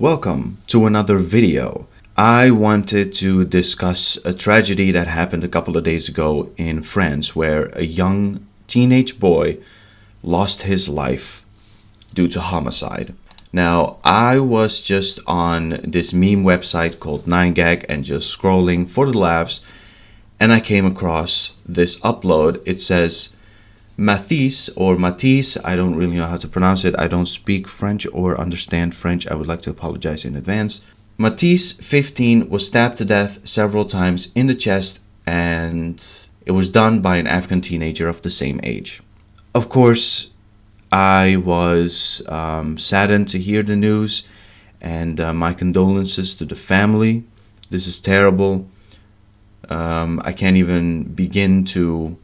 Welcome to another video. I wanted to discuss a tragedy that happened a couple of days ago in France where a young teenage boy lost his life due to homicide. Now, I was just on this meme website called 9gag and just scrolling for the laughs, and I came across this upload. It says Mathis or Mathis, I don't really know how to pronounce it. I don't speak French or understand French. I would like to apologize in advance. Mathis, 15, was stabbed to death several times in the chest, and it was done by an Afghan teenager of the same age. Of course, I was saddened to hear the news, and my condolences to the family. This is terrible. I can't even begin to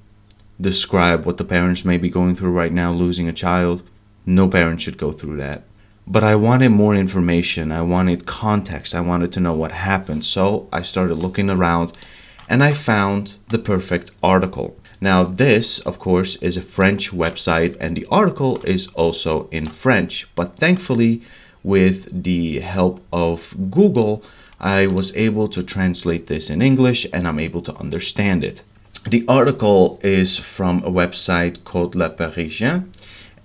describe what the parents may be going through right now, losing a child. No parent should go through that. But I wanted more information. I wanted context. I wanted to know what happened. So I started looking around and I found the perfect article. Now this, of course, is a French website and the article is also in French. But thankfully, with the help of Google, I was able to translate this in English and I'm able to understand it. The article is from a website called Le Parisien,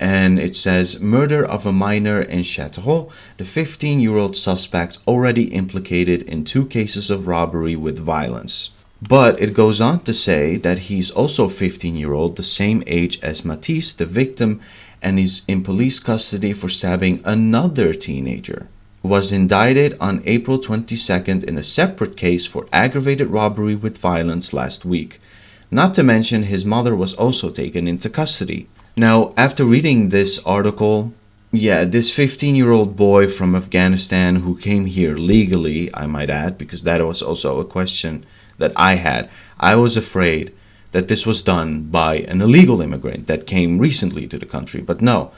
and it says, murder of a minor in Châteauroux, the 15-year-old suspect already implicated in 2 cases of robbery with violence. But it goes on to say that he's also 15-year-old, the same age as Mathis, the victim, and is in police custody for stabbing another teenager. Was indicted on April 22nd in a separate case for aggravated robbery with violence last week. Not to mention his mother was also taken into custody. Now, after reading this article, this 15-year-old boy from Afghanistan who came here legally, I might add, because that was also a question that I had. I was afraid that this was done by an illegal immigrant that came recently to the country, but no,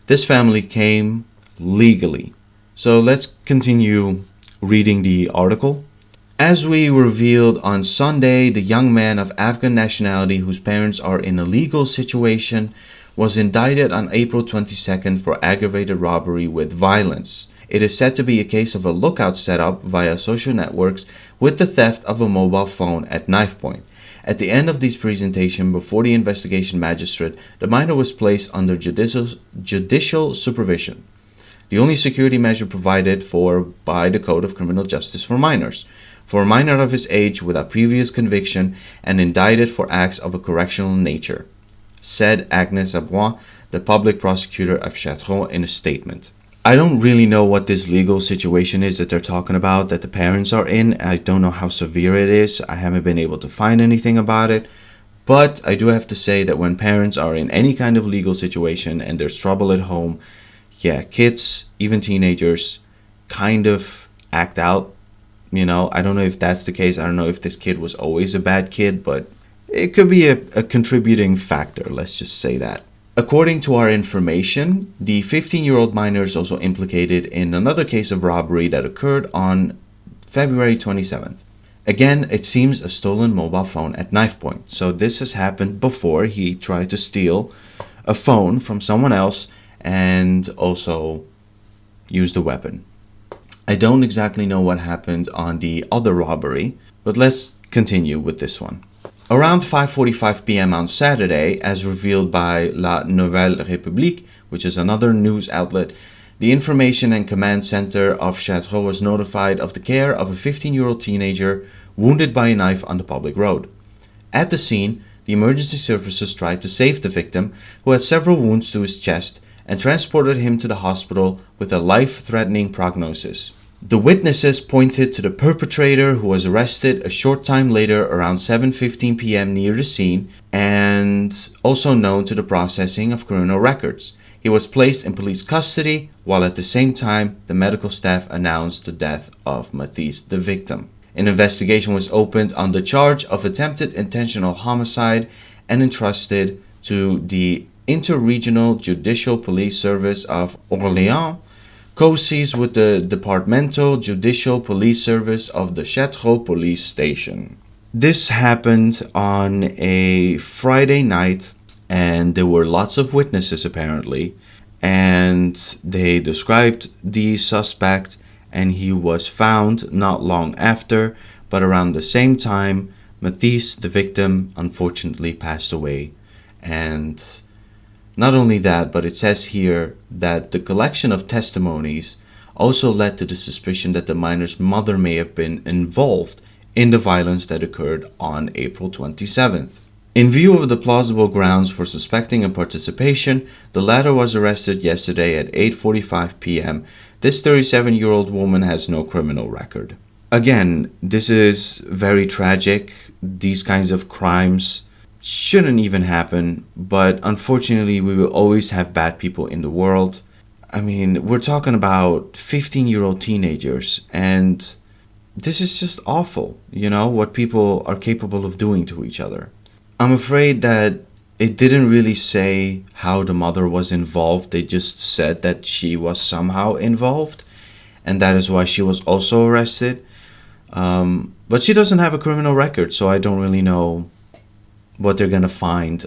this family came legally. So let's continue reading the article. As we revealed on Sunday, the young man of Afghan nationality whose parents are in a legal situation was indicted on April 22nd for aggravated robbery with violence. It is said to be a case of a lookout set up via social networks with the theft of a mobile phone at knife point. At the end of this presentation before the investigation magistrate, the minor was placed under judicial supervision, the only security measure provided for by the Code of Criminal Justice for minors. For a minor of his age without previous conviction and indicted for acts of a correctional nature, said Agnes Abois, the public prosecutor of Châteauroux, in a statement. I don't really know what this legal situation is that they're talking about, that the parents are in. I don't know how severe it is. I haven't been able to find anything about it. But I do have to say that when parents are in any kind of legal situation and there's trouble at home, kids, even teenagers, kind of act out. I don't know if that's the case. I don't know if this kid was always a bad kid, but it could be a contributing factor. Let's just say that. According to our information, the 15-year-old minor is also implicated in another case of robbery that occurred on February 27th. Again, it seems a stolen mobile phone at knife point. So this has happened before. He tried to steal a phone from someone else and also used a weapon. I don't exactly know what happened on the other robbery, but let's continue with this one. Around 5:45 p.m. on Saturday, as revealed by La Nouvelle République, which is another news outlet, the Information and Command Center of Châteauroux was notified of the care of a 15-year-old teenager wounded by a knife on the public road. At the scene, the emergency services tried to save the victim, who had several wounds to his chest, and transported him to the hospital with a life-threatening prognosis. The witnesses pointed to the perpetrator, who was arrested a short time later around 7:15 p.m. near the scene and also known to the processing of criminal records. He was placed in police custody while at the same time the medical staff announced the death of Mathis, the victim. An investigation was opened on the charge of attempted intentional homicide and entrusted to the Interregional Judicial Police Service of Orléans, co-sees with the Departmental Judicial Police Service of the Châteauroux Police Station. This happened on a Friday night, and there were lots of witnesses apparently, and they described the suspect and he was found not long after, but around the same time, Mathis, the victim, unfortunately passed away. And not only that, but it says here that the collection of testimonies also led to the suspicion that the minor's mother may have been involved in the violence that occurred on April 27th. In view of the plausible grounds for suspecting a participation, the latter was arrested yesterday at 8:45 p.m. This 37-year-old woman has no criminal record. Again, this is very tragic. These kinds of crimes shouldn't even happen, but unfortunately, we will always have bad people in the world. I mean, we're talking about 15-year-old teenagers, and this is just awful, what people are capable of doing to each other. I'm afraid that it didn't really say how the mother was involved. They just said that she was somehow involved, and that is why she was also arrested. But she doesn't have a criminal record, so I don't really know what they're going to find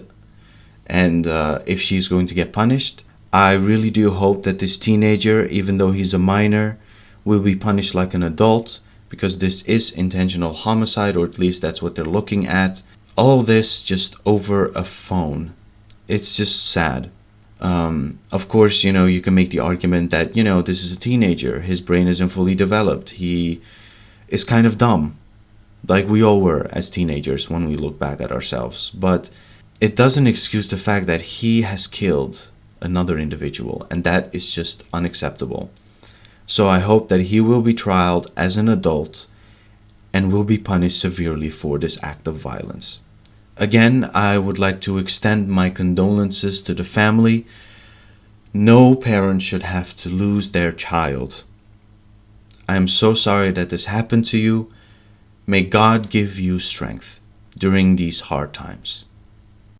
and if she's going to get punished. I really do hope that this teenager, even though he's a minor, will be punished like an adult, because this is intentional homicide, or at least that's what they're looking at. All this just over a phone. It's just sad. Of course, you can make the argument that, this is a teenager. His brain isn't fully developed. He is kind of dumb, like we all were as teenagers when we look back at ourselves. But it doesn't excuse the fact that he has killed another individual, and that is just unacceptable. So I hope that he will be trialed as an adult and will be punished severely for this act of violence. Again, I would like to extend my condolences to the family. No parent should have to lose their child. I am so sorry that this happened to you. May God give you strength during these hard times.